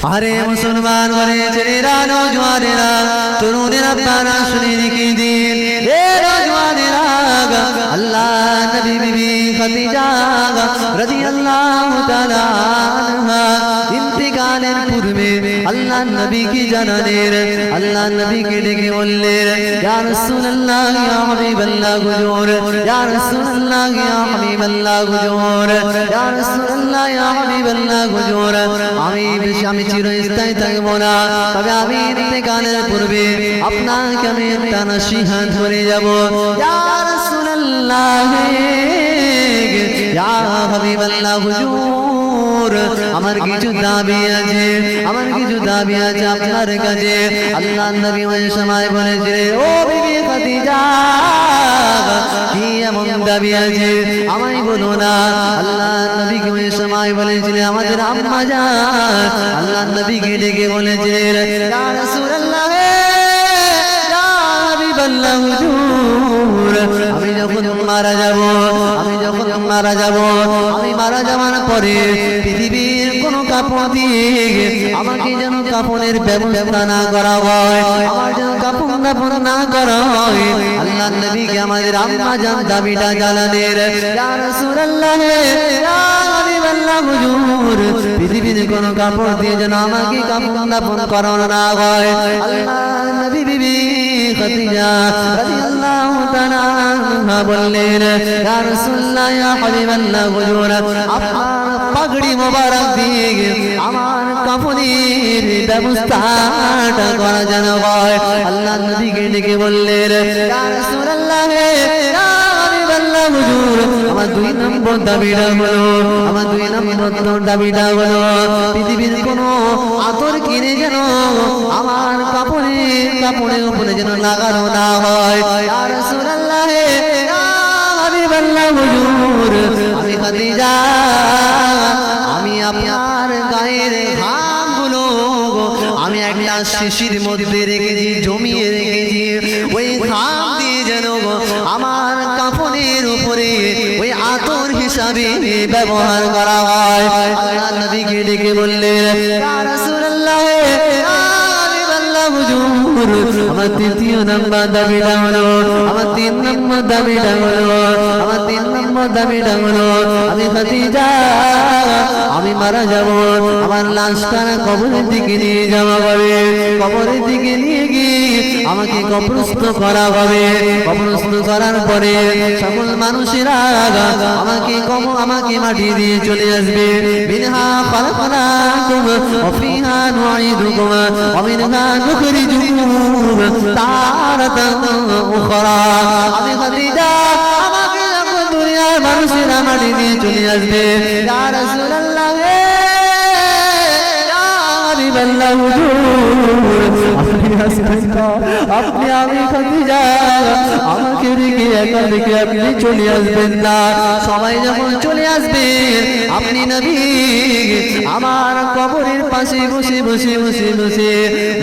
আরে মুসলমান বলে ছেলেরা নওজওয়ানেরা তরুণেরা আপনারা শুনে রেখে দিন এ নওজওয়ানেরা আল্লাহ নবী বিবি খাদিজা রাদিয়াল্লাহু তাআলা আনহা ইন্তিকালের পূর্বে আল্লাহ নবীকে জানালেন আল্লাহ নবীকে ডেকে বললেন ইয়া রাসূলুল্লাহ ইয়া হাবিবাল্লাহ হুজুর ইয়া রাসূলুল্লাহ ইয়া হাবিবাল্লাহ হুজুর ইয়া রাসূলুল্লাহ ইয়া হাবিবাল্লাহ হুজুর আমি চিরস্থায়ী থাকবো না তবে আমি ইন্তেকালের পূর্বে আপনাকে আমি একটা নসিহত করে যাব ইয়া রাসূলুল্লাহ ইয়া হাবিবাল্লাহ হুজুর আমার কিছু দাবি আছে আপনার কাছে আল্লাহ নবী ওই সময় বলেছিলেন ও বিবি খাদিজা কি এমন দাবি আছে আমায় বলো না আল্লাহ নবীকে ওই সময় বলেছিলেন আমাদের আম্মা জান আল্লাহ নবীকে ডেকে বলেছিলেন ইয়া রাসূলুল্লাহ ইয়া হাবিবাল্লাহ হুজুর আমি যখন মারা যাব আমি মারা যাওয়ার পরে পৃথিবীর কোন কাপড় দিয়ে আমাকে যেন কাপড়ের ব্যবস্থা না করা হয় আমার যেন কাপড় না করা হয় আল্লাহ নবীকে আমাদের আম্মা জান দাবিটা জানালেন ইয়া রাসূলুল্লাহ ইয়া হাবিবাল্লাহ হুজুর পৃথিবীর কোন কাপড় দিয়ে যেন আমাকে কাপড় করানো না হয় আল্লাহ নবী বিবি খাদিজা রাদিয়াল্লাহু তাআলা আনহা বললেন ইয়া রাসূলুল্লাহ ইয়া হাবিবাল্লাহ হুজুর আপনার পাগড়ি মোবারক দিয়ে আমার কাফনের ব্যবস্থাটা করা যেন হয় আল্লাহ নবীকে ডেকে বললেন ইয়া রাসূলুল্লাহ ইয়া হাবিবাল্লাহ হুজুর আমার দুই নম্বর দাবিটা হলো পৃথিবীর কোন আতর কিনে যেন আমার কাপড়ের উপরে যেন লাগানো না হয় ইয়া রাসূলুল্লাহ ইয়া হাবিবাল্লাহ হুজুর আমি খাদিজা আমি আপনার গায়ের ঘামগুলো আমি একটা শিশির মধ্যে রেখেছি জমিয়ে রেখেছি ওই ঘাম দিয়ে যেন আমার কাপড়ের উপরে ওই আতর হিসাবে ব্যবহার করা হয় আল্লাহ নবীকে ডেকে বললেন ইয়া রাসূলুল্লাহ ইয়া হাবিবাল্লাহ হুজুর আমার তৃতীয় নম্বর দাবিটা হলো আমি খাদিজা আমি মারা যাব আমার লাশটা কবরের দিকে নিয়ে যাওয়া হবে কবরের দিকে নিয়ে গিয়ে আমাকে কবরস্থ করা হবে কবরস্থ করার পরে সকল মানুষেরা আমাকে মাটি দিয়ে চলে আসবে মিনহা খালাকনাকুম ওয়া ফিহা নুঈদুকুম ওয়া মিনহা নুখরিজুকুম তারাতান উখরা আমি খাদিজা আমাকে যখন দুনিয়ার মানুষেরা মাটি দিয়ে চলে আসবে ইয়া রাসূলুল্লাহ ইয়া হাবিবাল্লাহ হুজুর আপনি আমি খাদিজা আমাকে রেখে একা রেখে আপনি চলে আসবেন না সবাই যখন চলে আসবেন আপনি নবী আমার কবরের পাশে বসে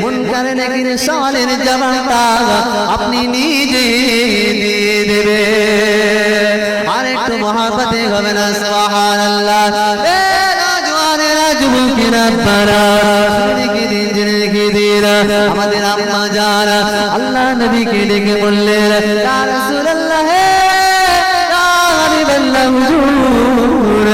মুনকার নাকির সওয়ালের জবাবটা আপনি নিজে দিয়ে দেবেন আর একটু মহব্বতে হবে না সুবহানাল্লাহ এ নওজওয়ানেরা যুবকেরা আপনারা রেখে দিন আমাদের আম্মা জান আল্লাহ নবীকে ডেকে বললেন ইয়া রাসূলুল্লাহ ইয়া হাবিবাল্লাহ হুজুর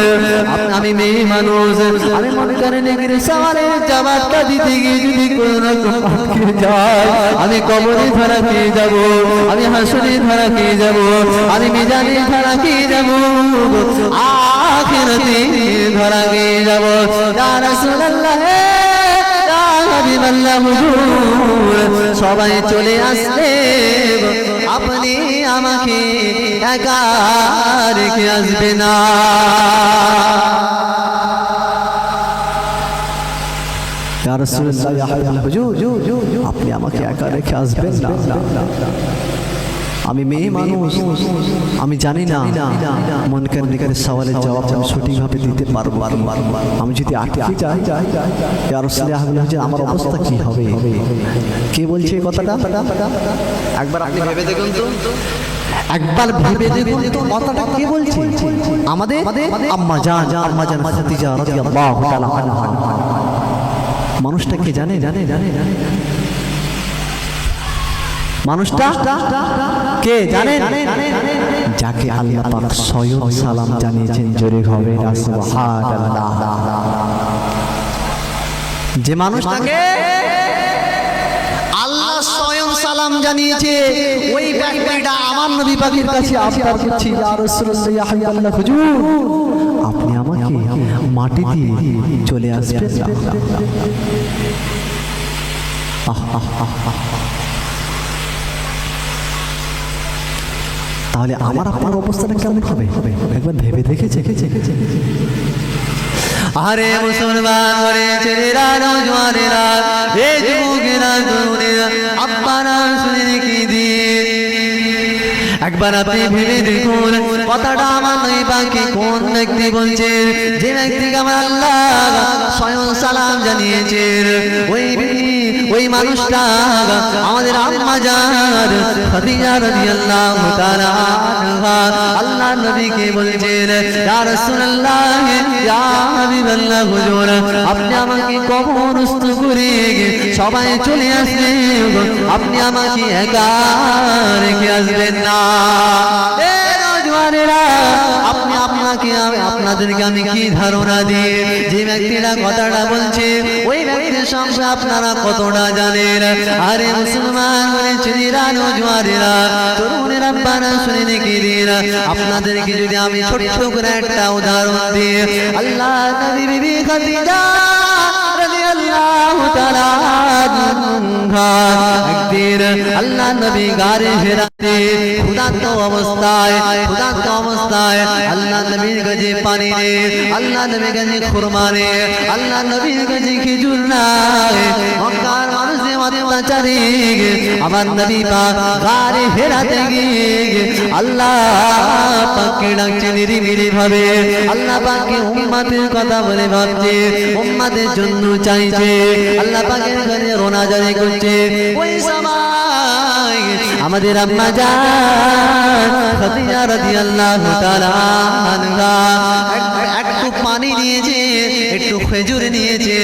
আমি মেয়ে মানুষ আমি মনে করি নাকি সওয়ালের জবাবটা দিতে গিয়ে যদি কোনো রকম আটকে যায় আমি কবরে ধরা খেয়ে যাব আমি হাসরে ধরা খেয়ে যাব আমি মিজানে ধরা খেয়ে যাব আখিরাতে ধরা খেয়ে যাব ইয়া রাসূলুল্লাহ ইয়া হাবিবাল্লাহ হুজুর সবাই চলে আসবে আপনি আমাকে একা রেখে আসবে না ইয়া রাসূলুল্লাহ ইয়া হাবিবাল্লাহ হুজুর আপনি আমাকে একা রেখে আসবেন না আমি মেয়ে মানুষ আমি জানি না মুনকার নাকিরের সওয়ালের জবাব আমি সঠিকভাবে দিতে পারবো আমি যদি আটকে যাই ইয়া রাসূলুল্লাহ আমার অবস্থা কি হবে কে বলছে এই কথাটা একবার আপনি ভেবে দেখুন তো কথাটা কে বলছে আমাদের আম্মা জান খাদিজা রাদিয়াল্লাহু তাআলা আনহা মানুষটা কে জানে জানে জানে জানে মানুষটা কে জানে যাকে আল্লাহ পাক স্বয়ং সালাম জানিয়েছেন জোরে হবে না সুবহানাল্লাহ যে মানুষটাকে আল্লাহ স্বয়ং সালাম জানিয়েছে ওই ব্যক্তিটা আমার নবী পাকের কাছে আবদার করছে ইয়া রাসূলুল্লাহ ইয়া হাবিবাল্লাহ হুজুর আপনি আমাকে মাটি দিয়ে চলে আসবেন তাহলে আমার আপনার অবস্থাটা কেমন হবে একবার ভেবে দেখেছে আরে মুসলমান ওরে ছেলেরা নওজওয়ানেরা এই যুবকেরা তরুণেরা আপনারা শুনে কি দিয়ে একবার আপনি ভেবে দেখুন কথাটা আমার নবী পাকে কোন ব্যক্তি বলছেন যে ব্যক্তিকে আমার আল্লাহ স্বয়ং সালাম জানিয়েছেন ওই মানুষটা আমাদের আম্মা জান খাদিজা রাদিয়াল্লাহু তাআলা আনহা আল্লাহ নবীকে বলছেন ইয়া রাসূলুল্লাহ ইয়া হাবিবাল্লাহ হুজুর আপনি আমাকে কবরস্থ করে সবাই চলে আসবেন আপনি আমাকে একা রেখে আসবেন না আপনি আপনাদেরকে আমি কি ধারণা দিয়ে যে ব্যক্তিরা কথাটা বলছে ওই ব্যক্তির সঙ্গে আপনারা কতটা জানেন আরে মুসলমান ছেলেরা নওজওয়ানেরা তরুণেরা বানা শুনে দেখে দিন আপনাদেরকে যদি আমি ছোট্ট করে একটা উদাহরণ দিই আল্লাহ নবী বিবি খাদিজা রাদিয়াল্লাহু তাআলা আনহা একদিন আল্লাহ নবী গারে হেরাতে ক্ষুধার্ত অবস্থায় আল্লাহ নবীর কাছে পানি নে আল্লাহ নবীর কাছে খুরমা নে আল্লাহ নবীর কাছে খেজুর নাই মক্কার মানুষের অত্যাচারে আমার নবী পাক গারে হেরাতে গিয়ে আল্লাহ পাককে ডাকছে নিরিবিলি ভাবে আল্লাহ পাককে উম্মতের কথা বলে ভাবছে উম্মতের জন্য চাইছে আল্লাহ পাকের কাছে রোনা জারি করছে ওই সময় আমাদের আম্মা জান খাদিজা রাদিয়াল্লাহু তাআলা আনহা একটু পানি নিয়েছে একটু খেজুর নিয়েছে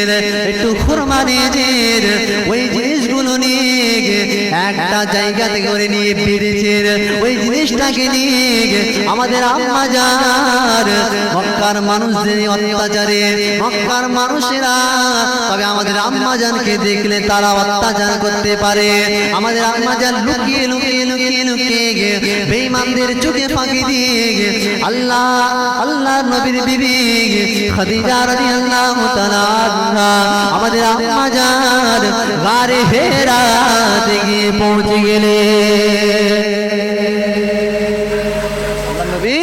একটু খুরমা নিয়েছে ওই জিনিসগুলো নিয়ে একটা জায়গা থেকে করে নিয়ে বেরিয়েছে ওই জিনিসটাকে নিয়ে আমাদের আম্মা জান মক্কার মানুষদের অত্যাচারে মক্কার মানুষেরা তবে আমাদের আম্মা জানকে দেখলে তারা অত্যাচার করতে পারে আমাদের আম্মা জান লুকিয়ে লুকিয়ে লুকিয়ে লুকিয়ে বেঈমানদের চোখে ফাঁকি দিয়ে আল্লাহ নবীর বিবি খাদিজা রাদিয়াল্লাহু তাআলা আনহা আমাদের আম্মা জান গারে হেরাতে গিয়ে পৌঁছে গেলে আল্লাহ নবী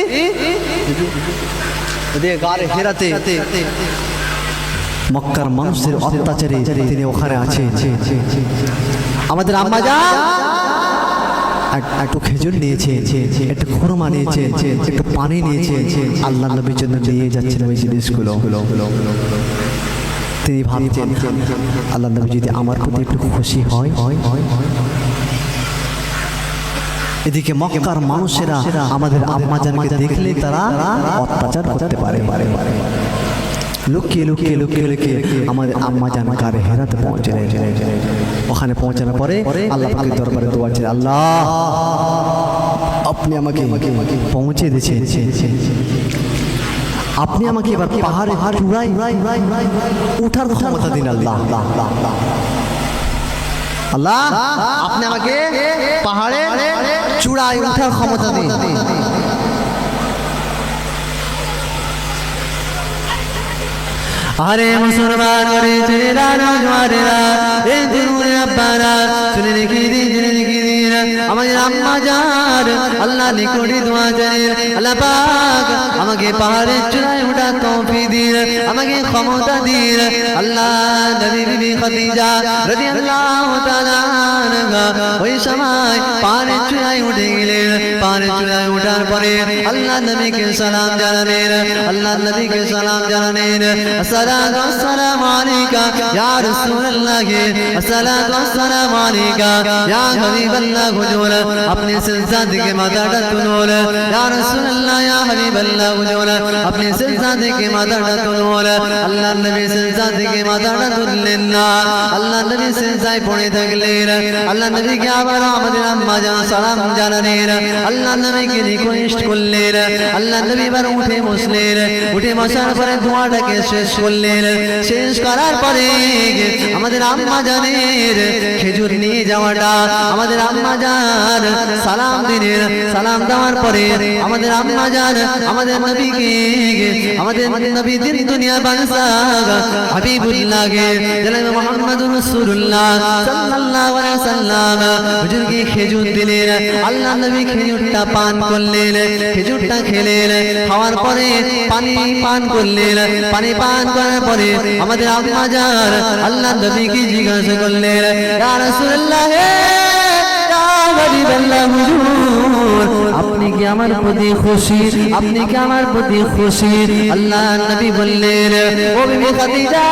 গারে হেরাতে মক্কার মানুষের অত্যাচারে তিনি ওখানে আছেন আমাদের আম্মা জান একটু খেজুর নিয়েছে একটু খুরমা নিয়েছে একটু পানি নিয়েছে আল্লাহ নবীর জন্য নিয়ে যাচ্ছেন ওই জিনিসগুলো তিনি ভাবছেন আল্লাহ নবী যদি আমার প্রতি একটু খুশি হয় এদিকে মক্কার মানুষেরা আমাদের আম্মা জানকে দেখলে তারা অত্যাচার করতে পারে লুকিয়ে লুকিয়ে লুকিয়ে লুকিয়ে আমাদের আম্মা জান গারে হেরাতে পৌঁছলেন ওখানে পৌঁছানোর পরে আল্লাহ পাকের দরবারে দোয়া ছিল আল্লাহ আপনি আমাকে পৌঁছে দিয়েছেন আপনি আমাকে এবার পাহাড়ে চূড়ায় উঠার ক্ষমতা দিন আল্লাহ আল্লাহ আপনি আমাকে পাহাড়ে চূড়ায় উঠার ক্ষমতা দিন আরে মুসলমান ওরে ছেলেরা নওজওয়ানেরা এই তরুণের আব্বারা শুনে রেখে দিন আমাদের আম্মা জান আল্লাহ নিকটে দোয়া জানেন আল্লাহ পাক আমাকে পাহাড়ের চূড়ায় ওঠার তৌফিক দিন আমাকে ক্ষমতা দিন আল্লাহ নবী বিবি খাদিজা রাদিয়াল্লাহু তাআলা আনহা ওই সময় পাহাড়ের চূড়ায় উঠে গেলেন পানের চূড়ায় ওঠার পরে আল্লাহ নবীকে সালাম জানালেন, আল্লাহ নবীকে সালাম জানালেন, আসসালাতু ওয়াসসালামু আলাইকা ইয়া রাসূলুল্লাহ, আসসালাতু ওয়াসসালামু আলাইকা ইয়া হাবিবাল্লাহ। হুজুর আপনি সিজদা থেকে মাথাটা তুলুন, ইয়া রাসূলুল্লাহ ইয়া হাবিবাল্লাহ। হুজুর আপনি সিজদা থেকে মাথাটা তুলুন। আল্লাহ নবী সিজদা থেকে মাথাটা তুললেন না, আল্লাহ নবী সিজদায় পড়ে থাকলেন। আল্লাহ নবীকে আবার আমাদের আম্মা জান সালাম জানালেন, আল্লাহ নবীকে রিকোয়েস্ট করলেন। আল্লাহ নবী এবার উঠে বসলেন, উঠে বসার পরে দোয়াটাকে শেষ করলেন। শেষ করার পরে আমাদের আম্মা জানের খেজুর নিয়ে যাওয়াটা, আমাদের আম্মা জান সালাম দিলেন। সালাম দেওয়ার পরে আমাদের আম্মা জান আমাদের নবীকে, আমাদের নবী দিন দুনিয়া বাদশাহ হাবিবুল্লাহ জনাব মুহাম্মদুর রাসূলুল্লাহ সাল্লাল্লাহু আলাইহি ওয়াসাল্লাম হুজুরকে খেজুর দিলেন। আল্লাহ নবী খেজুরটা পান করলেন, খেজুরটা খেলেন, খাওয়ার পরে পানি পান করলেন। পানি পান করার পরে আমাদের আম্মা জান আল্লাহ নবীকে জিজ্ঞাসা করলেন, ইয়া রাসূলুল্লাহ ইয়া হাবিবাল্লাহ, হুজুর আপনি কি আমার প্রতি খুশি? আপনি কি আমার প্রতি খুশি? আল্লাহ নবী বললেন, ও বিবি খাদিজা,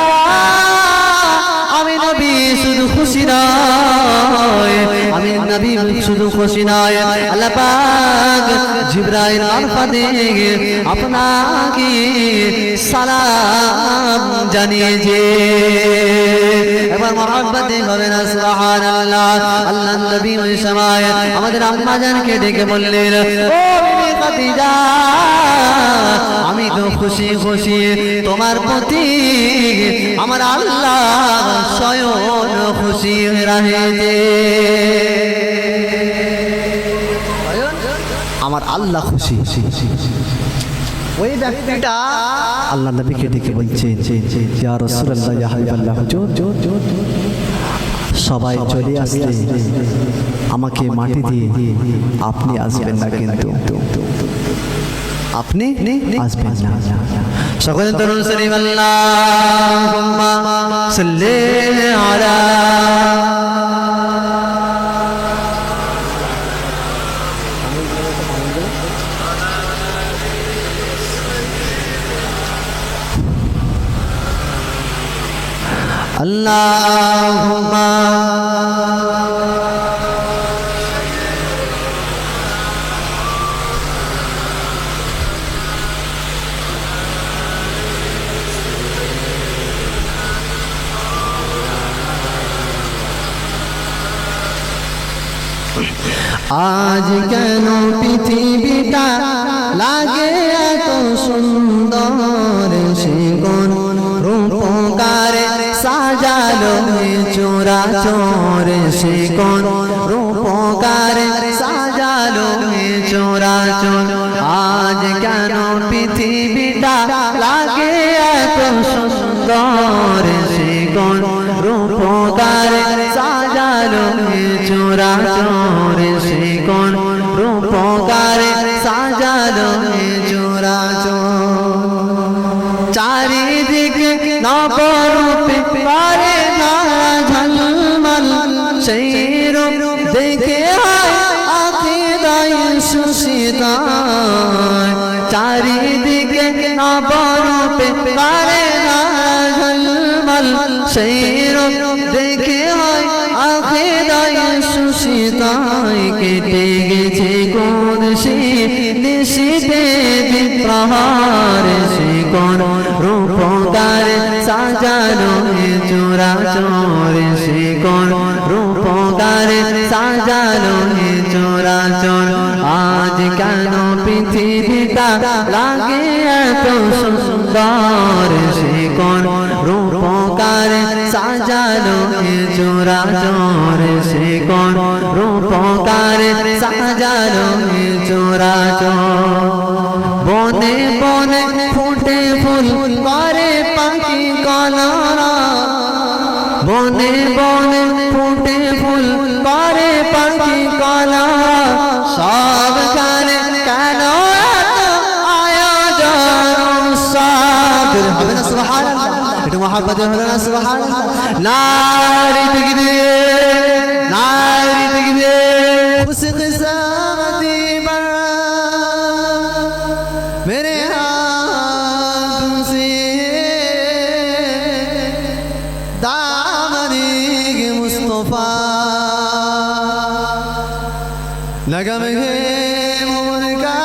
আমি নবী শুধু খুশি নয়, আমি নবী শুধু খুশি নয়, আল্লাহ পাক জিবরাইল মারফতে আপনাকে সালাম জানিয়েছে। এবার মহব্বতে হবে না সুবহানাল্লাহ। আল্লাহ নবী ওই সময় আমাদের আম্মা জানকে ডেকে বললেন, ও বিবি খাদিজা, আমি তো খুশি খুশি, তোমার প্রতি আমার আল্লাহ স্বয়ং খুশি রয়েছে। আমার আল্লাহ খুশি। ওই ব্যক্তিটা আল্লাহ নবীকে ডেকে বলছে, ইয়া রাসূলুল্লাহ ইয়া হাবিবাল্লাহ, হুজুর সবাই চলে আসলে আমাকে মাটি দিয়ে আপনি আসবেন না, কিন্তু আপনি আসবেন না। সকলে দরুদ শরীফ আল্লাহুম্মা সাল্লি আলা আল্লাহুম্মা আজ কেন পৃথিবীটা লাগে এত সুন্দর, সে কোন রূপকারে সাজালো চোরাচর, সে কোন রূপকারে সাজালো চোরাচর। আজ কেন পৃথিবীটা লাগে এত সুন্দর, সে কোন রূপকারে সাজালো চোরাচর, সে কোন রূপকারে সাজালো চোরাচর। চারিদিকে নবরূপে পারে না ঝলমল, সেই রূপ দেখে আখিদায় সুশীতা। চারিদিকে নবরূপে পারে না ঝলমল, সেই রূপ দেখে আখিদায় সুশীতায়। কেটে গেছে কোনসি নিশিতে বিপ্রহার, সে কোন রূপকারে সাজালো চোরাচর, সে কোন রূপকারে সাজালো চোরাচর। আজ কেন পৃথিবীটা লাগে এত সুন্দর, সে কোন রূপকারে সাজালো চোরাচর, সে কোন রূপকারে সাজালো চোরাচর। বনে বনে ফুটে ফুল করে পাখি কলরা, বনে বনে ফুটে ফুল করে পাখি কলরা। সবখানে কেন আয়োজন সাদর হবে না সুবহানাল্লাহ, একটু মহব্বতে হলো না সুবহানাল্লাহ। নারী তাকবীর, নারী তাকবীর। খুশ কিসমতি पामरीग मुस्तफा लगम है मोर का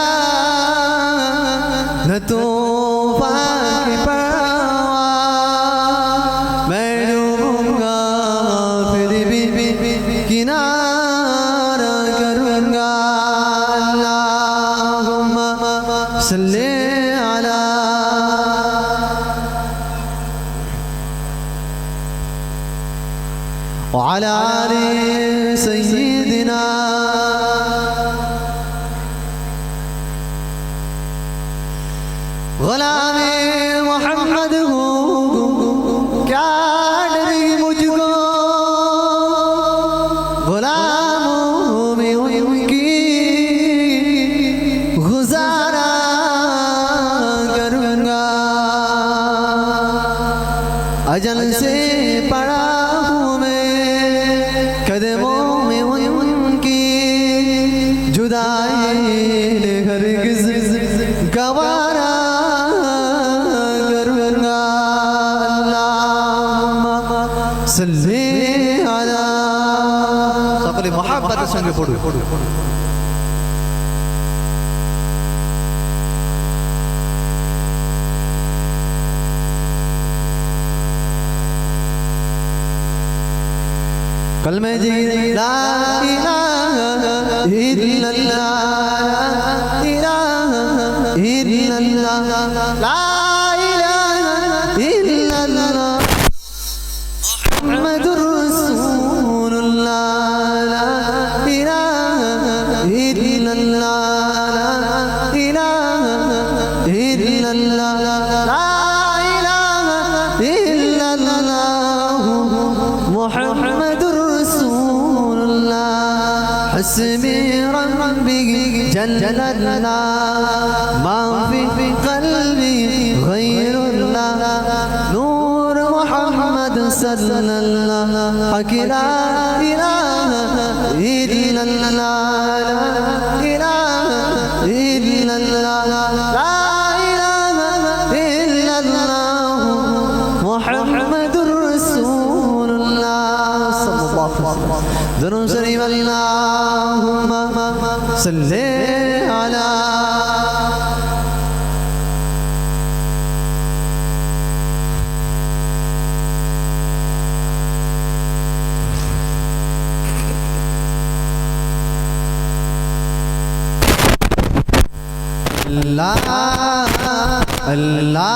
न तूफान की परवाह मैं डूबूंगा फिर भी किनारा करूंगा अल्लाहुम्मा सल्ली अला وعلى آل سيدنا गुलाम मोहम्मद हूँ क्या डरी मुझको गुलामों में उनकी गुजारा करूँगा अजल से पड़ा हूँ मैं कदमों में उनकी जुदाई हरगिज़ गवारा सल्ले अला सकले मोहब्बत संगे पढ़ो कलमे जी ला इलाहा इल्लल्लाह ला इलाहा इल्लल्लाह ला इलाहा इल्लल्लाह محمد رسول الله لا إله إلا الله لا إله إلا الله لا إله إلا الله محمد رسول الله حسبي ربي جل الله ما في قلبي غير الله نور محمد صلى الله حكي لا إله إلا الله لا إله إلا الله لا إله إلا الله محمد رسول الله صلى الله عليه وسلم درود شريف اللهم صل على अल्लाह अल्लाह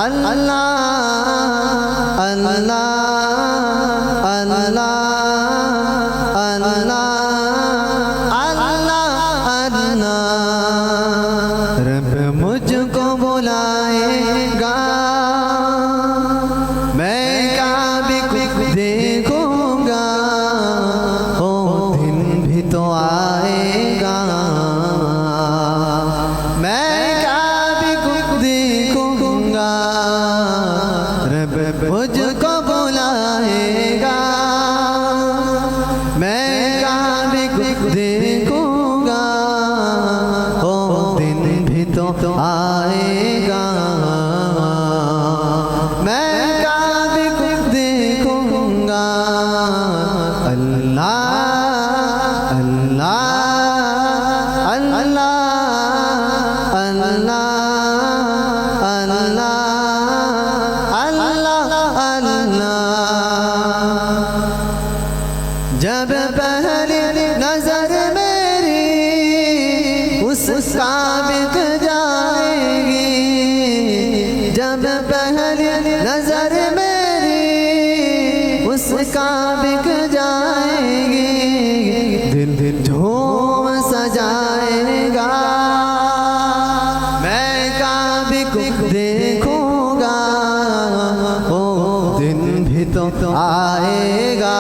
अल्लाह अल्लाह अल्लाह अल्लाह अल्लाह रब मुझको बुलाएगा मैं काबे को देखूंगा ओ दिन भी तो आएगा मुझको बुलाएगा मैं काबे को देखूंगा ओ दिन भी तो आएगा मैं काबे को देखूंगा अल्लाह अल्लाह अल्लाह अल्लाह जब पहली नजर मेरी उस साबिक जाएगी जब पहली नजर मेरी उस काबिक जाएगी दिल दिल झूम सजाएगा मैं काबिक देखूंगा ओ दिन भी तो आएगा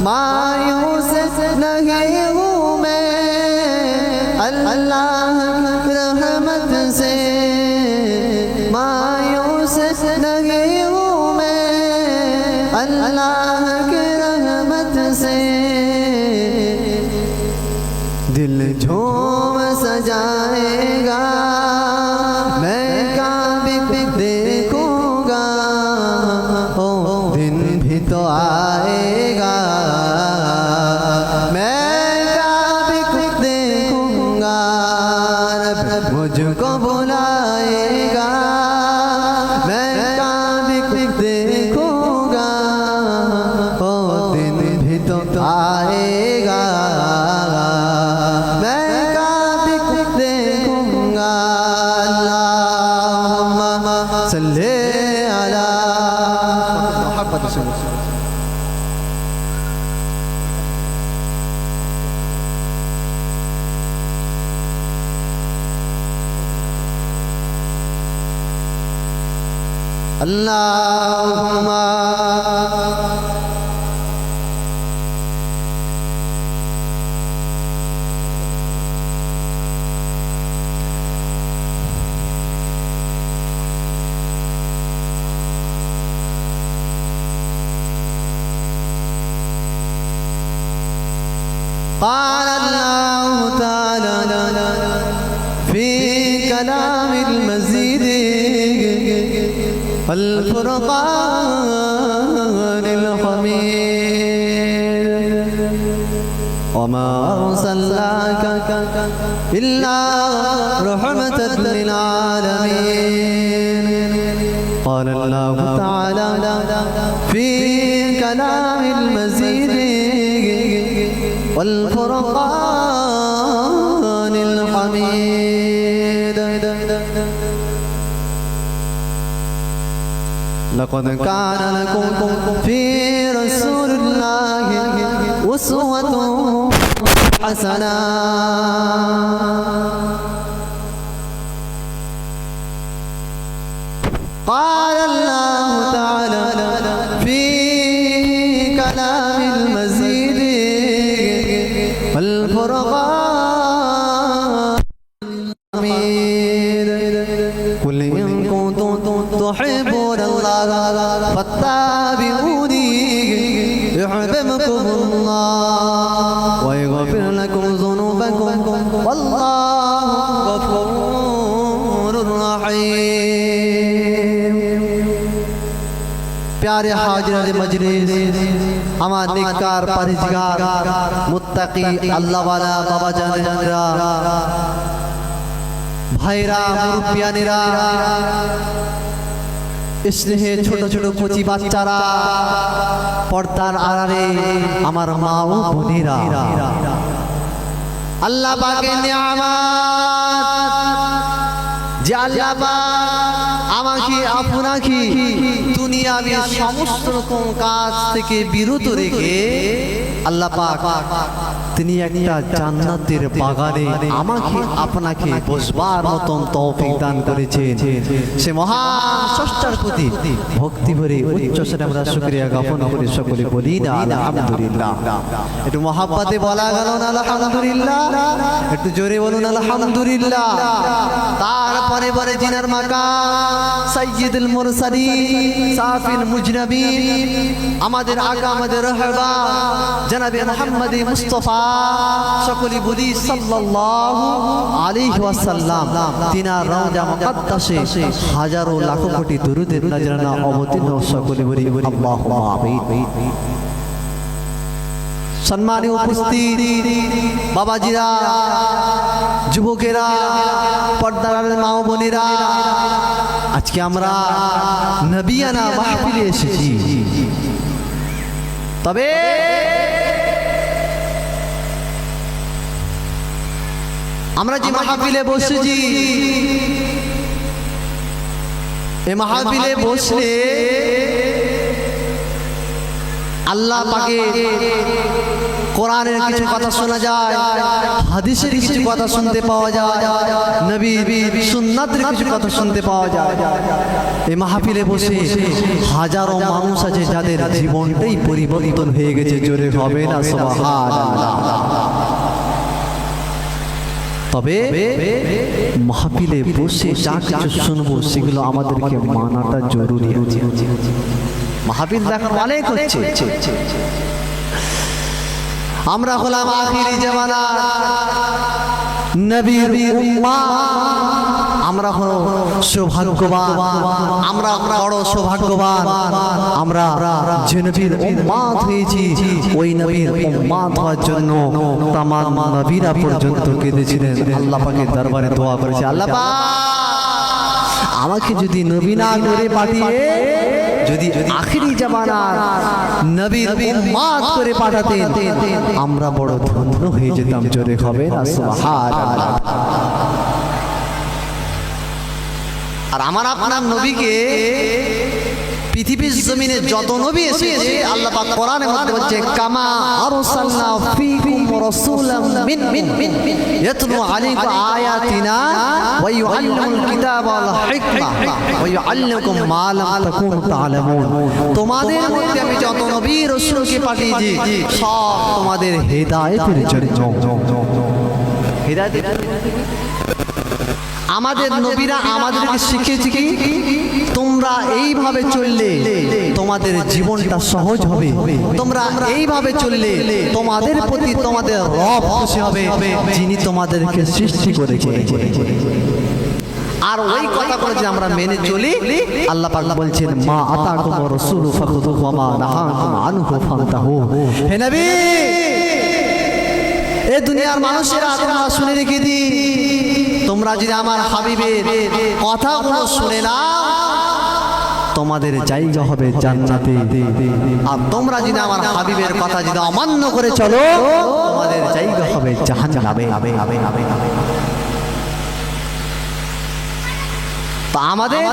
मायूस नहीं हूँ मैं अल्लाह रहमत से अल्लाह के रहमत से दिल झूम सजाएगा, मैं काबे देखूंगा, ओ दिन भी तो आएगा, मैं काबे देखूंगा, रब मुझको बुलाएगा, मैं काबे देखूंगा, ओ दिन भी तो आएगा, मैं काबे देखूंगा। अल्लाहुम्मा सल्ली अला मोहम्मद से अल्लाहुम्मा قال الله تعالى في كلام المزيد الفرقان الحميد وما أرسلناك إلا رحمة للعالمين. قال الله تعالى في كلام المزيد والفرقان الحميد لقد كان لكم في رسول الله أسوة حسنة. قال الله تعالى في كلام المزيد والفرقان الحميد قل إن كنتم تحبون الله فاتبعوني يحببكم الله ويغفر لكم ذنوبكم والله غفور رحيم. प्यारे हाजिर मजलिस, আমার নেককার পরহেজগার মুত্তাকি আল্লাহ ওয়ালা বাবা জানেরা, ভাইরা, মুরব্বিয়ানেরা, স্নেহে ছোট ছোট কচি বাচ্চারা, পর্দার আড়ালে আমার মা ও বোনেরা, আল্লাহ পাকের নিয়ামত যে আল্লাহ পাক আমাকে আপনাকে দুনিয়াবি সমস্ত রকম কাজ থেকে বিরত রেখে আল্লাহ পাক তিনি একটা জান্নাতের বাগানে আমাকে আপনাকে বসবার মতন তৌফিক দান করেছেন। সে মহান স্রষ্টার প্রতি ভক্তি ভরে উচ্চ স্বরে আমরা শুকরিয়া জ্ঞাপন করে সকলে বলি না আলহামদুলিল্লাহ। একটু মহাব্বতে বলা গেল না আলহামদুলিল্লাহ, একটু জোরে বলুন আলহামদুলিল্লাহ। তারপরে বলে জিনার মাকাম সাইয়্যিদুল মুরসালিন সাফিল মুজনবিন, আমাদের আকা আমাদের রহবা জনাবে মুহাম্মদ মুস্তাফা, সকলে বলি সাল্লাল্লাহু আলাইহি ওয়াসাল্লাম। তিনার রওজা মুকদ্দাসে হাজারো লাখো কোটি দরুদের নজরানা অবতীর্ণ, সকলে বলি আল্লাহুম্মা আমিন। সম্মানীয় উপস্থিতি বাবাজিরা, যুবকেরা, পর্দার মা ও বোনেরা, আজকে আমরা নবিয়ানা মাহফিলে এসেছি। তবে আমরা যে মাহফিলে বসেছি, এই মাহফিলে বসলে আল্লাহ পাকের কোরআনের কিছু কথা শোনা যায়, হাদিসের কিছু কথা শুনতে পাওয়া যায়, নবীর সুন্নাতের কিছু কথা শুনতে পাওয়া যায়। এই মাহফিলে বসে হাজারো মানুষ আছে যাদের জীবনটাই পরিবর্তন হয়ে গেছে, জোরে হবে না সুবহানাল্লাহ। তবে মাহফিলে বসে যা কিছু শুনবো সেগুলো আমাদেরকে মানাটা জরুরি। মাহফিল দেখার অনেক হচ্ছে। আমরা হলাম আখিরি জামানা নবীর উম্মাহ, আমরা হলো সৌভাগ্যবান, আমরা বড় সৌভাগ্যবান, আমরা যে নবীর উম্মাত হয়েছি। ওই নবীর উম্মাত হওয়ার জন্য তামাম নবীরা পর্যন্ত কেঁদেছিলেন, আল্লাহ পাকের দরবারে দোয়া করেছে, আল্লাহ পাক আমাকে যদি নবী না করে পাঠিয়ে যদি আখিরি জামানার নবীর উম্মাত করে পাঠাতেন আমরা বড় ধন্য হয়ে যেতাম। জোরে হবে না সুবহানাল্লাহ। আর আমার আপনার নবীকে পৃথিবীর জমিনে যত নবী এসেছে আল্লাহ পাক কোরআনের মধ্যে বলছে কামা আরসালনা ফীকুম রাসূলাম মিন ইয়াতলু আলাইকুম আয়াতিনা ওয়া ইউআল্লিমুল কিতাবা ওয়াল হিকমা ওয়া ইউআল্লিমুকুম মা লাম তাকুনু তা'লামুন। তোমাদের মধ্যে আমি যত নবী রাসূলকে পাঠিয়েছি সব তোমাদের হেদায়েতের জন্য। হেদায়েতের আমাদের নবীরা আমাদেরকে শিখিয়েছে কি তোমরা এইভাবে চললে তোমাদের জীবনটা সহজ হবে, তোমরা এইভাবে চললে তোমাদের প্রতি তোমাদের রব খুশি হবে যিনি তোমাদেরকে সৃষ্টি করেছে। আর ওই কথাগুলো যে আমরা মেনে চলি, আল্লাহ পাক বলছেন মা আতাকুম রাসূলু ফাখুযুহু ওয়া মা নাহাকুম আনহু ফান্তাহু। হে নবী, এই দুনিয়ার মানুষেরা তোমরা শুনে রেখে দি, তোমরা যদি আমার হাবিবের কথাগুলো শুনে না তোমাদের জায়গা হবে জান্নাতে, আর তোমরা যদি আমার হাবিবের কথা যদি অমান্য করে চলো তোমাদের জায়গা হবে জাহান্নামে। আমাদের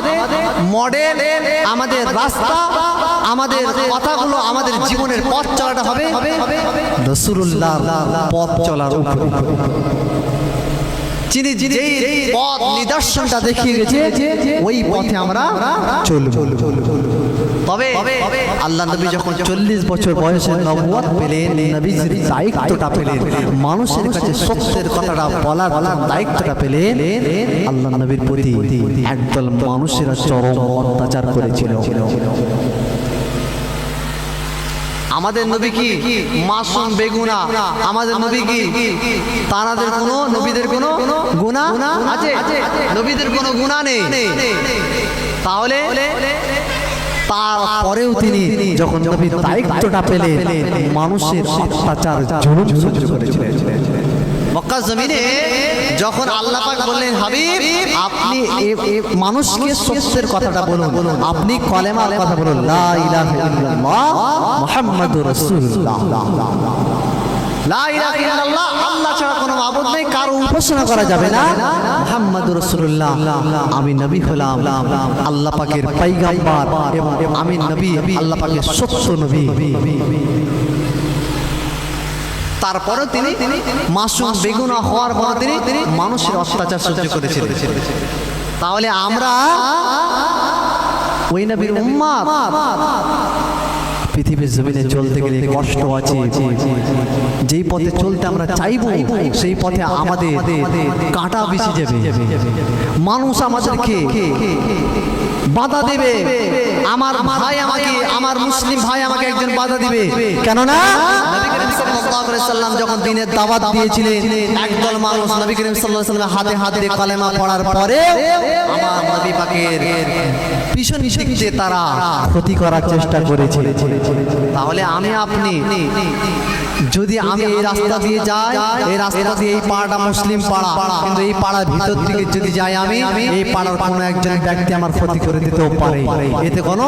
মডেল, আমাদের রাস্তা, আমাদের কথাগুলো, আমাদের জীবনের পথ চলাটা হবে রাসূলুল্লাহর পথ চলার উপরে। যিনি যেই পথ নিদর্শনটা দেখিয়ে গেছে ওই পথে আমরা চলব। তবে আল্লাহ নবী যখন 40 বছর বয়সে নবুয়ত পেলেন, নবীর দায়িত্বটা পেলেন, মানুষের কাছে সত্যের কথাটা বলার দায়িত্বটা পেলেন, আল্লাহ নবীর প্রতি একদল মানুষেরা চরম অত্যাচার করেছিল। আমাদের নবী কি মাসুম বেগুনা? আমাদের নবী কি তানাদের কোনো নবীদের কোনো গুনাহ আছে? নবীদের কোনো গুনাহ নেই। তাহলে তারপরেও তিনি যখন নবীর দায়িত্বটা পেলেন মানুষের অত্যাচার জুলুম সহ্য করেছিলেন। মক্কা জমিনে যখন আল্লাহ পাক বললেন হাবিব আপনি মানুষকে সত্যের কথাটা বলুন, আপনি কলেমার কথা বলুন, লা ইলাহা ইল্লাল্লাহ মুহাম্মাদুর রাসূলুল্লাহ, লা ইলাহা ইল্লাল্লাহ আল্লাহ ছাড়া কোনো মাবুদ নেই, কারো উপাসনা করা যাবে না, মুহাম্মাদুর রাসূলুল্লাহ আমি নবী হলাম আল্লাহ পাকের পয়গম্বর, আমি নবী আল্লাহ পাকের সত্য নবী। তারপরে তিনি মাসুম বেগুনা হওয়ার পর তিনি মানুষের অত্যাচার সহ্য করেছিলেন। তাহলে আমরা ওই নবীর উম্মাত, পৃথিবীর জমিনে চলতে গেলে কষ্ট আছে, যেই পথে চলতে আমরা চাইবো সেই পথে আমাদের কাঁটা বেশি যাবে, মানুষ আমাদেরকে বাধা দেবে, আমার ভাই আমাকে, আমার মুসলিম ভাই আমাকে একজন বাধা দিবে, কেননা নবী করিম সাল্লাল্লাহু আলাইহি সাল্লাম যখন দ্বীনের দাওয়াত দিয়েছিলেন একদল মানুষ নবী করিম সাল্লাল্লাহু আলাইহি সাল্লামের হাতে হাতে কালেমা পড়ার পরে আমার নবী পাকের পিছন দিক দিয়ে তারা ক্ষতি করার চেষ্টা করেছে। তাহলে আমি আপনি যদি আমি এই রাস্তা দিয়ে যাই, এই রাস্তা দিয়ে এই পাড়াটা মুসলিম পাড়া, কিন্তু এই পাড়ার ভিতর থেকে যদি যাই আমি, এই পাড়ার কোনো একজন ব্যক্তি আমার ক্ষতি করে দিতেও পারে, এতে কোনো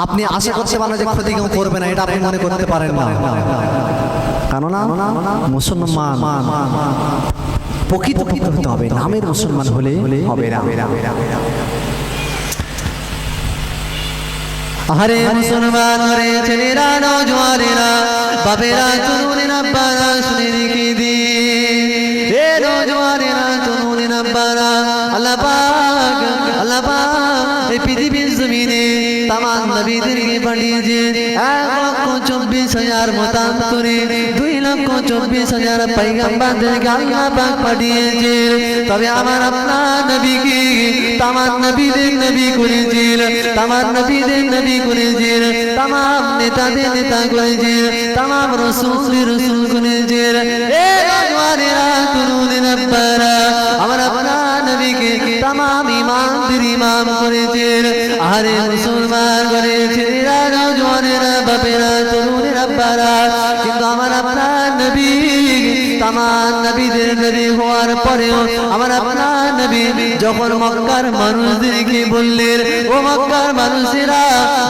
আপনি আশা করতে পারেন যে ক্ষতি কেউ করবে না, এটা আপনি মনে করতে পারেন না, কেননা মুসলমান প্রকৃত হতে হবে, নামের মুসলমান হলে হবে না। আরে মুসলমান রে ছেলেরা নওজওয়ানেরা বাবেরা তরুণেরা আব্বারা শুনে রেখে দি, হে নওজওয়ানেরা তরুণেরা আব্বারা আল্লাহ পাক এই পৃথিবীর জমিনে তামাম নবীদেরকে পাঠিয়েছে 1,24,000 মতান্তরে 2,24,000 পয়গম্বরদেরকে আল্লাহ পাক পাঠিয়েছে। তবে আমার আপনার নবীকে তামাম নবীদের নবী করেছেন, তামাম নবীদের নবী করেছেন, তামাম নেতাদের নেতা করেছেন, তামাম রাসূলের রাসূল করেছেন। এ নওজওয়ানেরা তরুণ রব্বারা, আমার আপনার নবীকে তামাম ইমামদের ইমাম করেছেন। আরে মুসলমান করেছেন নওজওয়ানেরা, বাপেরা, তরুণ রব্বারা। কিন্তু আমার আপনার নবী তামাম নবীদের নবী হওয়ার পরেও আমার আপনার নবী যখন মক্কার মানুষদেরকে বললেন, ও মক্কার মানুষেরা,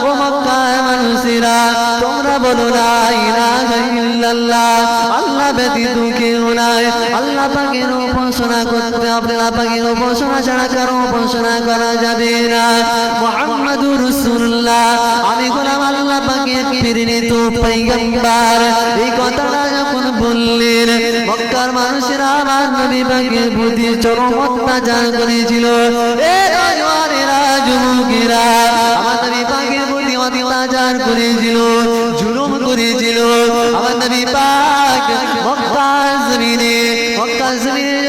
ও মক্কার মানুষেরা, তোমরা বলো লা ইলাহা ইল্লাল্লাহ, আল্লাহ ব্যতীত কেউ নাই, আল্লাহ পাকের উপাসনা করতে হবে, আল্লাহ পাকের উপাসনা ছাড়া কারো উপাসনা করা যাবে না। মুহাম্মাদুর রাসূলুল্লাহ, আমি গোলাম আল্লাহ পাকের প্রেরিত পয়গম্বর। এই কথাটা যখন বললেন, মক্কার মানুষেরা আমার নবী পাকের প্রতি চরম অত্যাচার করেছিল। এ নওজওয়ানেরা, যুবকেরা, আমার নবী পাকের প্রতি অত্যাচার করেছিল, জুলুম করেছিল। আমার নবী পাক মক্কার জমিনে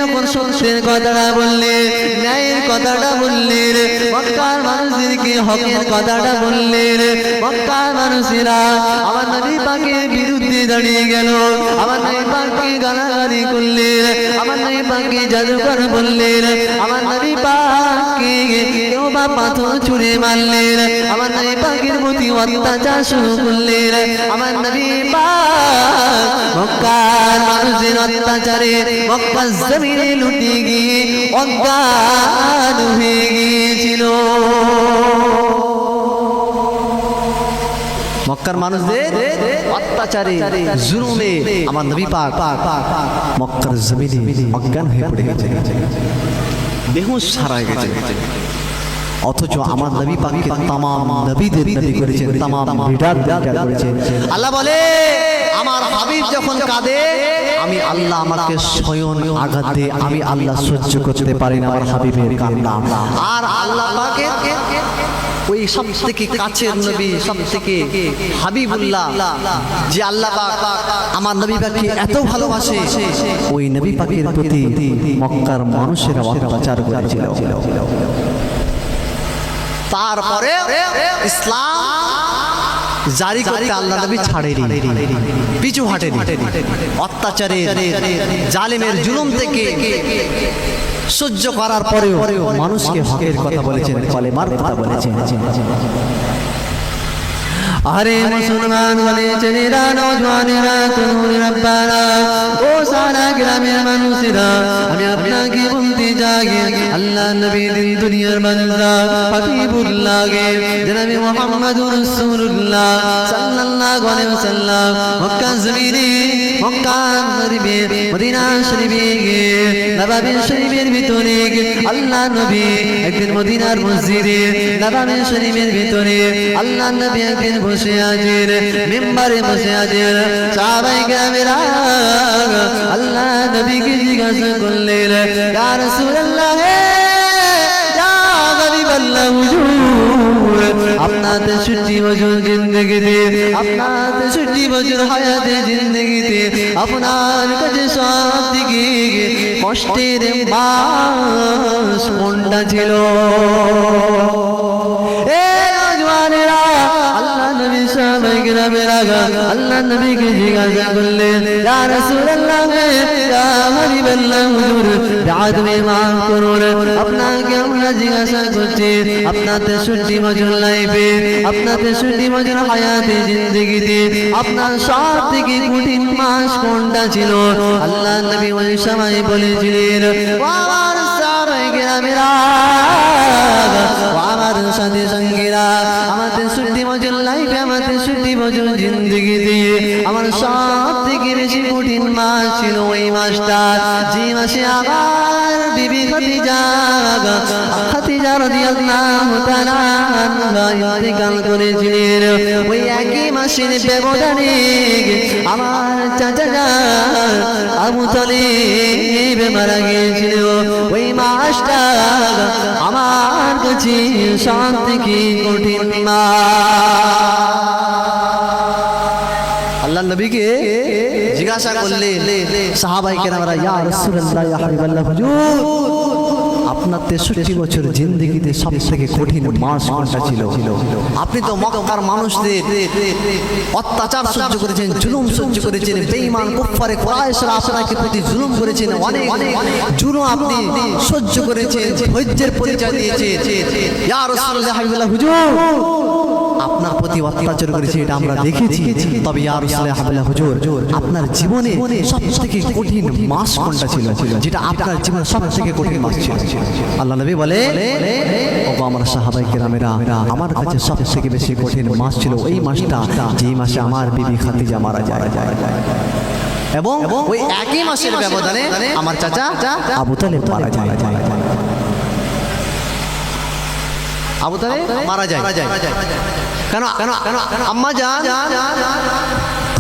যখন সত্যের কথাটা বললেন, ন্যায়ের কথাটা বললেন, মক্কার মানুষদেরকে হকের কথাটা বললেন, মক্কার মানুষেরা আমার নবী পাকের বিরুদ্ধে দাঁড়িয়ে গেল, আমার নবী পাককে গালাগালি করলেন, আমার নবী পাককে জাদুকর বললেন, আমার নবী পাককে কেউ বা পাথর ছুঁড়ে মারলেন, আমার নবী পাকের প্রতি অত্যাচার শুরু করলেন। আমার নবী পাক মক্কার মানুষের অত্যাচারে মক্কার জমিনে লুটে গিয়ে অজ্ঞান হয়ে গিয়েছিল। মক্কার মানুষদের অত্যাচারে জুলুমে আমার নবী পাক মক্কার জমিনে অজ্ঞান হয়ে পড়ে গেছে, বেহুশ হারায় গেছে। অথচ আমার নবী পাককে তামাম নবীদের নবী করেছেন, তামাম লিডারদের করেছেন। আল্লাহ বলে, আমার হাবিব যখন কাঁদে, আমি আল্লাহ আমাকে স্বয়ং আঘাত দিয়ে আমি আল্লাহ সহ্য করতে পারি না আমার হাবিবের কান্না। আর আল্লাহ পাকের ওই সবথেকে কাছের নবী, সবথেকে হাবিবুল্লাহ, যে আল্লাহ পাক আমার নবী পাককে এত ভালোবাসে, ওই নবী পাকের প্রতি মক্কার মানুষেরা অত্যাচার করেছিল। তারপরে ইসলাম জারি করতে আল্লাহ নবী ছাড়েনি, পিছু হাঁটেনি। অত্যাচারের জালেমের জুলুম থেকে সহ্য করার পরেও মানুষকে হকের কথা বলেছেন, কলেমার কথা বলেছেন। আরে মুসলমান বলেছেন, এরা নওজওয়ানেরা, তরুণ রব্বারা, ও সারা গ্রামের মানুষেরা, আমি আপনাকে বলতে চাই, আল্লাহ নবী দিন দুনিয়ার বান্দা হাবিবুল্লাহকে জনাবে মুহাম্মদুর রাসূলুল্লাহ সাল্লাল্লাহু আলাইহি ওয়াসাল্লাম মক্কা জমিনে, মক্কা শরীফে, মদিনা শরীফে, নববী শরীফের ভিতরে আল্লাহ নবী একদিন মদিনার মসজিদে নববী শরীফের ভিতরে আল্লাহ নবী একদিন বসে আছেন, মিম্বারে বসে আছেন। সাহাবায়ে কেরামেরা আল্লাহ নবীকে জিজ্ঞাসা করলেন, ইয়া রাসূলুল্লাহ, ইয়া হাবিবাল্লাহ, হুজুর, আপনার 63 বছর জিন্দেগিতে, আপনার 63 বছর হায়াতে জিন্দেগিতে আপনার কাছে সবথেকে কষ্টের মাস কোনটা ছিল? আল্লাহ নবীকে জিজ্ঞাসা করলেন, ইয়া রাসূলুল্লাহ, ইয়া হাবিবাল্লাহ, হুজুর, তুমি মাফ করুন, আপনাকে আমরা জিজ্ঞাসা করছি, আপনার 63 বছর লাইফে, আপনার 63 বছর হায়াতে জিন্দেগিতে আপনার সবথেকে কঠিন মাস কোনটা ছিল? আল্লাহ নবী ওই সময় বলেছিলেন, আমার সাহাবায়ে কেরামেরা, আমার সাথী সঙ্গীরা, আমার 63 বছর লাইফে, আমার 63 বছর জিন্দেগিতে আমার সবথেকে বেশি কঠিন মাস ছিল ওই মাসটা, যে মাসে আমার বিবি খাদিজা রাদিয়াল্লাহু তাআলা আনহা ইন্তেকাল করেছিলেন। ওই একই মাসের ব্যবধানে আমার চাচা জান আবু তালিব মারা গিয়েছিল। ওই মাসটা আমার কাছে সবথেকে কঠিন মাস। আল্লাহ নবীকে জিজ্ঞাসা করলেন সাহাবায়ে কেরামরা, ইয়া রাসূলুল্লাহ, ইয়া হাবিবাল্লাহ, হুজুর, আপনার 63 বছর জিন্দেগিতে সব থেকে কঠিন মাস কোনটা ছিল? আপনি তো মক্কার মানুষদের অত্যাচার সহ্য করেছেন, জুলুম সহ্য করেছেন, বেঈমান কুফারে কুরাইশরা আপনাকে প্রতি জুলুম করেছেন, অনেক জুলুম আপনি সহ্য করেছেন, ধৈর্যের পরিচয় দিয়েছেন। ইয়া রাসূলুল্লাহ হাবিবাল্লাহ হুজুর আপনার প্রতি অত্যাচার করেছে, এটা আমরা দেখেছি। তবে ইয়া রাসূলুল্লাহ হাবিবাল্লাহ হুজুর আপনার জীবনে সবথেকে কঠিন মাস কোনটা ছিল, যেটা আপনার জীবনে সবথেকে কঠিন মাস ছিল? আল্লাহ নবী বলে, ওগো আমার সাহাবায়ে কেরামেরা, আমার কাছে সবথেকে বেশি কঠিন মাস ছিল ওই মাসটা যেই মাসে আমার বিবি খাদিজা মারা যায়, এবং ওই একই মাসের ব্যবধানে আমার চাচা আবু তালেব মারা যায়। আবু তালেব মারা যায় কেন? আম্মা জান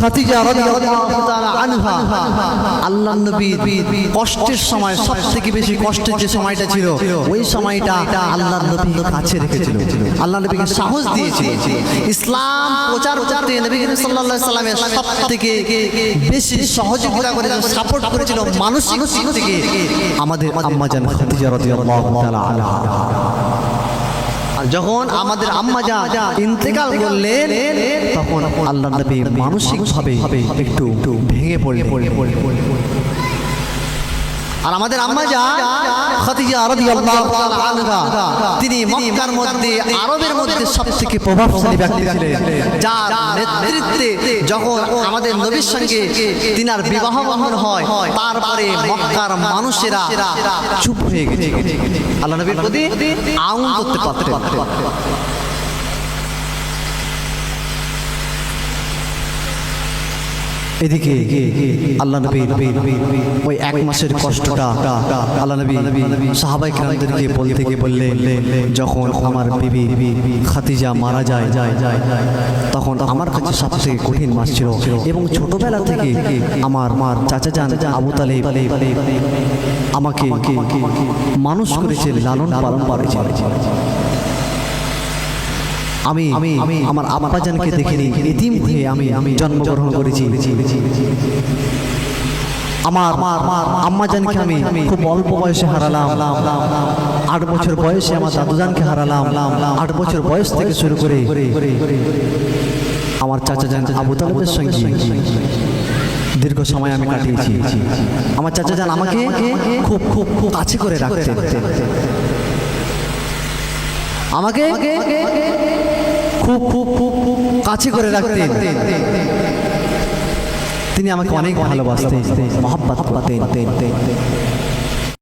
খাদিজা রাদিয়াল্লাহু তাআলা আনহা আল্লাহর নবী কষ্টের সময়, সবথেকে বেশি কষ্টের যে সময়টা ছিল, ওই সময়টা আল্লাহর নবী কাছে রেখেছিল, আল্লাহর নবীকে সাহস দিয়েছিল। ইসলাম প্রচার করতে নবী করিম সাল্লাল্লাহু আলাইহি সাল্লামের সবথেকে বেশি সহযোগিতা করেছিল, সাপোর্ট করেছিল মানসিক দিক থেকে আমাদের আম্মা জান খাদিজা রাদিয়াল্লাহু তাআলা আনহা। যখন আমাদের আম্মা জান ইন্তেকাল করলেন, তখন আল্লাহর নবী মানসিকভাবে একটু ভেঙে পড়লেন। আর আমাদের আম্মা জান খাদিজা রাদিয়াল্লাহু তাআলা আনহা, তিনি মক্কার মধ্যে, আরবের মধ্যে সবথেকে প্রভাবশালী ব্যক্তি ছিলেন, যার নেতৃত্বে যখন আমাদের নবীর সঙ্গে তিনার বিবাহ বন্ধন হয়, তারপরে মক্কার মানুষেরা চুপ হয়ে গেছে, আল্লাহ নবীর প্রতি আউন করতে পারতেন। এদিকে আল্লাহ নবী ওই এক মাসের কষ্টটা আল্লাহ নবী সাহাবায়ে কেরামদেরকে বলতে গিয়ে বললেন, যখন আমার বিবি খাদিজা মারা যায়, তখন আমার কাছে সবথেকে কঠিন মাস ছিল, এবং ছোটবেলা থেকে আমার চাচা জান আবু তালেব আমাকে মানুষ করেছে, লালন পালন করেছে। আমি আমার আব্বাজানকে দেখিনি, এতিম হয়ে আমি জন্মগ্রহণ করেছি। আমার আম্মাজানকে আমি খুব অল্প বয়সে হারালাম, 8 বছর বয়সে আমার দাদুজানকে হারালাম। 8 বছর বয়স থেকে শুরু করে আমার চাচা জান আবু তালেবের সঙ্গে দীর্ঘ সময় আমি কাটিয়েছি। আমার চাচা জান আমাকে খুব খুব খুব কাছে করে রাখতেন, আমাকে খুব খুব খুব খুব কাছে করে রাখতেন। তিনি আমাকে অনেক ভালোবাসতেন, মহব্বত করতেন।